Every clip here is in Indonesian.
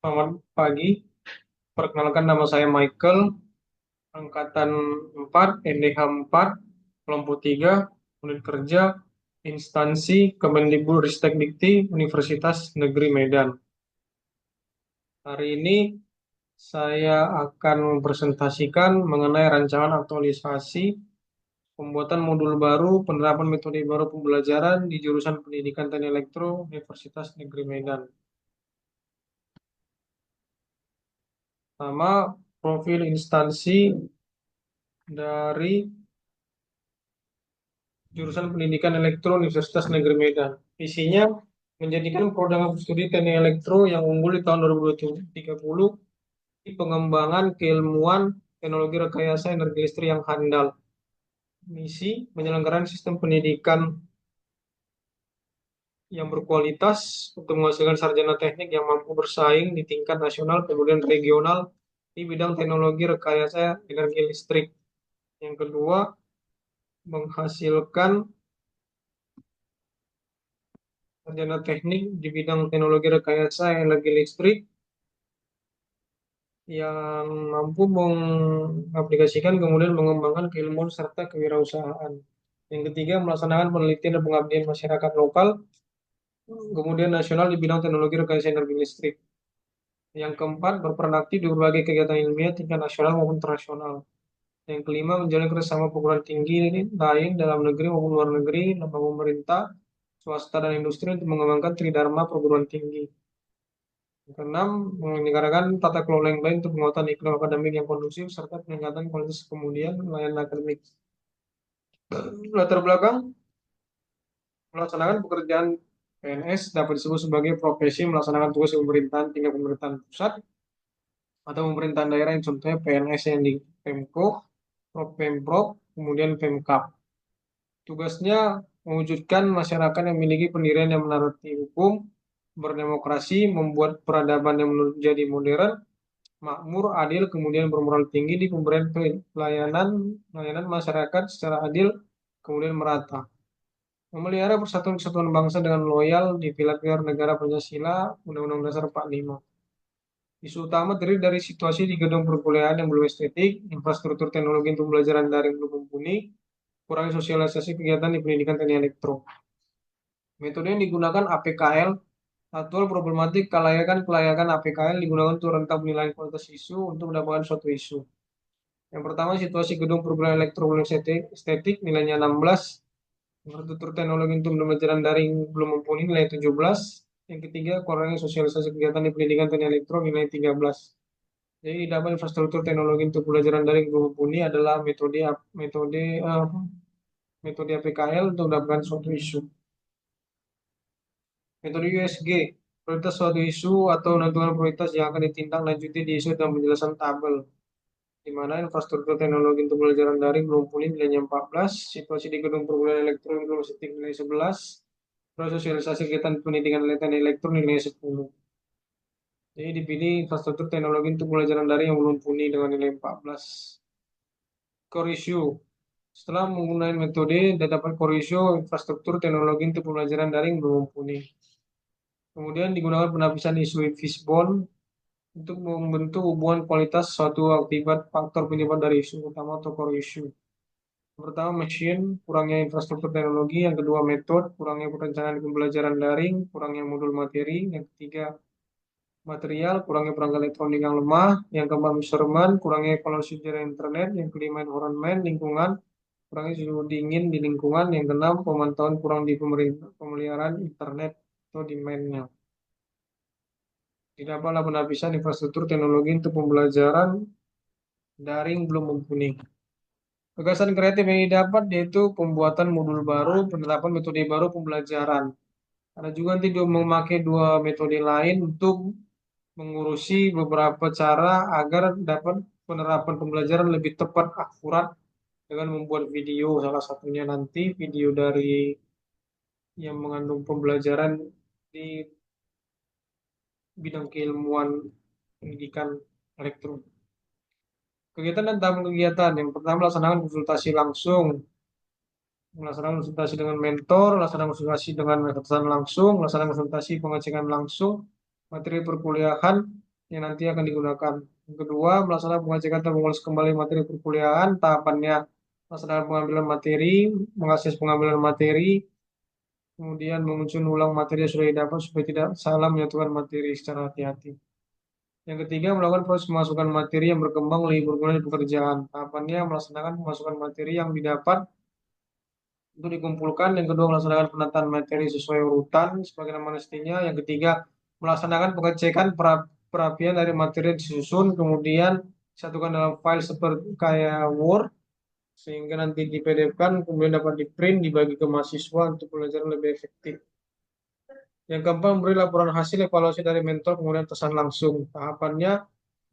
Selamat pagi, perkenalkan nama saya Michael, angkatan 4, NDH 4, kelompok 3, unit kerja, instansi Kemendikbud Dikti Universitas Negeri Medan. Hari ini saya akan mempresentasikan mengenai rancangan aktualisasi pembuatan modul baru, penerapan metode baru pembelajaran di jurusan Pendidikan Teknik Elektro Universitas Negeri Medan. Pertama, profil instansi dari jurusan Pendidikan Elektro Universitas Negeri Medan. Isinya menjadikan program studi teknik elektro yang unggul di tahun 2030 di pengembangan keilmuan teknologi rekayasa energi listrik yang handal. Misi menyelenggarakan sistem pendidikan yang berkualitas untuk menghasilkan sarjana teknik yang mampu bersaing di tingkat nasional kemudian regional di bidang teknologi rekayasa energi listrik. Yang kedua, menghasilkan sarjana teknik di bidang teknologi rekayasa energi listrik yang mampu mengaplikasikan kemudian mengembangkan keilmuan serta kewirausahaan. Yang ketiga, melaksanakan penelitian dan pengabdian masyarakat lokal, kemudian nasional di bidang teknologi rekayasa energi listrik. Yang keempat, berperan aktif di berbagai kegiatan ilmiah tingkat nasional maupun internasional. Yang kelima, menjalin kerjasama perguruan tinggi lain dalam negeri maupun luar negeri, lembaga pemerintah, swasta, dan industri untuk mengembangkan tridharma perguruan tinggi. Yang keenam, menyelenggarakan tata kelola yang baik untuk penguatan iklim akademik yang kondusif serta peningkatan kualitas kemudian layanan akademik. Latar belakang melaksanakan pekerjaan PNS dapat disebut sebagai profesi melaksanakan tugas pemerintahan tingkat pemerintahan pusat atau pemerintahan daerah yang contohnya PNS yang di Pemko, Pemprov, kemudian Pemkap. Tugasnya mewujudkan masyarakat yang memiliki pendirian yang menaati hukum, berdemokrasi, membuat peradaban yang menjadi modern, makmur, adil, kemudian bermoral tinggi di pemberian pelayanan masyarakat secara adil, kemudian merata. Memelihara persatuan kesatuan bangsa dengan loyal di pilar-pilar negara Pancasila, Undang-Undang Dasar 45. Isu utama terdiri dari situasi di gedung perkuliahan yang belum estetik, infrastruktur teknologi untuk pembelajaran daring belum mumpuni, kurangnya sosialisasi kegiatan di pendidikan teknik elektro. Metode yang digunakan APKL, aktual problematik kelayakan APKL digunakan untuk rentang penilaian kualitas isu untuk mendapatkan suatu isu. Yang pertama, situasi gedung perguruan elektro belum estetik, nilainya 16. Infrastruktur teknologi untuk pembelajaran daring belum mumpuni, nilai 17. Yang ketiga, kurangnya sosialisasi kegiatan di pendidikan teknik elektro, nilai 13. Jadi, dapat infrastruktur teknologi untuk pembelajaran daring belum mumpuni adalah metode uh, metode APKL untuk mendapatkan suatu isu. Metode USG, prioritas suatu isu atau menentukan prioritas yang akan ditindaklanjuti di isu dan penjelasan tabel, di mana infrastruktur teknologi untuk pembelajaran daring belum pulih nilainya 14, situasi di gedung perguruan elektro belum nilai 11, terus sosialisasi kegiatan pendidikan elektro nilai 10. Jadi dipilih infrastruktur teknologi untuk pembelajaran daring yang belum pulih dengan nilai 14. Core issue. Setelah menggunakan metode dapat core issue infrastruktur teknologi untuk pembelajaran daring belum mumpuni. Kemudian digunakan penapisan isu fishbone untuk membentuk hubungan kualitas suatu akibat faktor penyebab dari isu utama atau core issue. Yang pertama, machine, kurangnya infrastruktur teknologi. Yang kedua, metode, kurangnya perencanaan pembelajaran daring, kurangnya modul materi. Yang ketiga, material, kurangnya perangkat elektronik yang lemah. Yang keempat, measurement, kurangnya evaluasi jaringan internet. Yang kelima, environment, lingkungan, kurangnya suhu dingin di lingkungan. Yang keenam, pemantauan kurang di pemeliharaan internet atau demand-nya. Didapatlah penapisan infrastruktur teknologi untuk pembelajaran daring belum mumpuni. Gagasan kreatif yang didapat yaitu pembuatan modul baru, penerapan metode baru pembelajaran. Ada juga nanti memakai dua metode lain untuk mengurusi beberapa cara agar dapat penerapan pembelajaran lebih tepat, akurat dengan membuat video. Salah satunya nanti video dari yang mengandung pembelajaran di bidang keilmuan pendidikan elektro. Kegiatan dan tahap kegiatan. Yang pertama, melaksanakan konsultasi langsung, melaksanakan konsultasi dengan mentor, melaksanakan konsultasi dengan atasan langsung, melaksanakan konsultasi pengecekan langsung, materi perkuliahan, yang nanti akan digunakan. Yang kedua, melaksanakan pengecekan dan mengulas kembali materi perkuliahan. Tahapannya melaksanakan pengambilan materi, mengakses pengambilan materi, kemudian menguncun ulang materi yang sudah didapat supaya tidak salah menyatukan materi secara hati-hati. Yang ketiga, melakukan proses pemasukan materi yang berkembang lebih berguna di pekerjaan. Tahapannya melaksanakan pemasukan materi yang didapat untuk dikumpulkan. Yang kedua, melaksanakan penataan materi sesuai urutan sebagaimana mestinya. Yang ketiga, melaksanakan pengecekan perapian dari materi yang disusun, kemudian disatukan dalam file seperti kayak Word, sehingga nanti di PDF-kan, kemudian dapat di-print, dibagi ke mahasiswa untuk pelajaran lebih efektif. Yang keempat, memberi laporan hasil evaluasi dari mentor, kemudian atasan langsung. Tahapannya,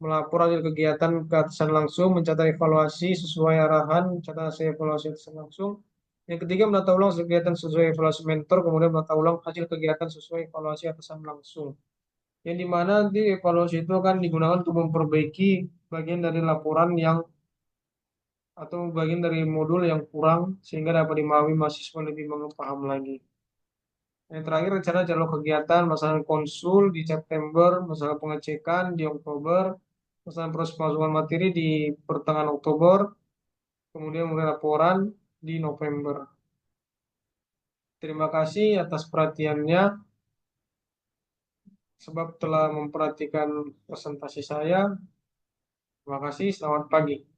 melapor hasil kegiatan ke atasan langsung, mencatat evaluasi sesuai arahan, mencatat hasil evaluasi atasan langsung. Yang ketiga, menata ulang hasil kegiatan sesuai evaluasi mentor, kemudian menata ulang hasil kegiatan sesuai evaluasi atasan langsung. Yang dimana nanti evaluasi itu akan digunakan untuk memperbaiki bagian dari laporan yang atau bagian dari modul yang kurang sehingga dapat dimahami mahasiswa lebih paham lagi. Yang terakhir, rencana jalur kegiatan, masalah konsul di September, masalah pengecekan di Oktober, masalah proses pemasukan materi di pertengahan Oktober, kemudian mulai laporan di November. Terima kasih atas perhatiannya, sebab telah memperhatikan presentasi saya. Terima kasih, selamat pagi.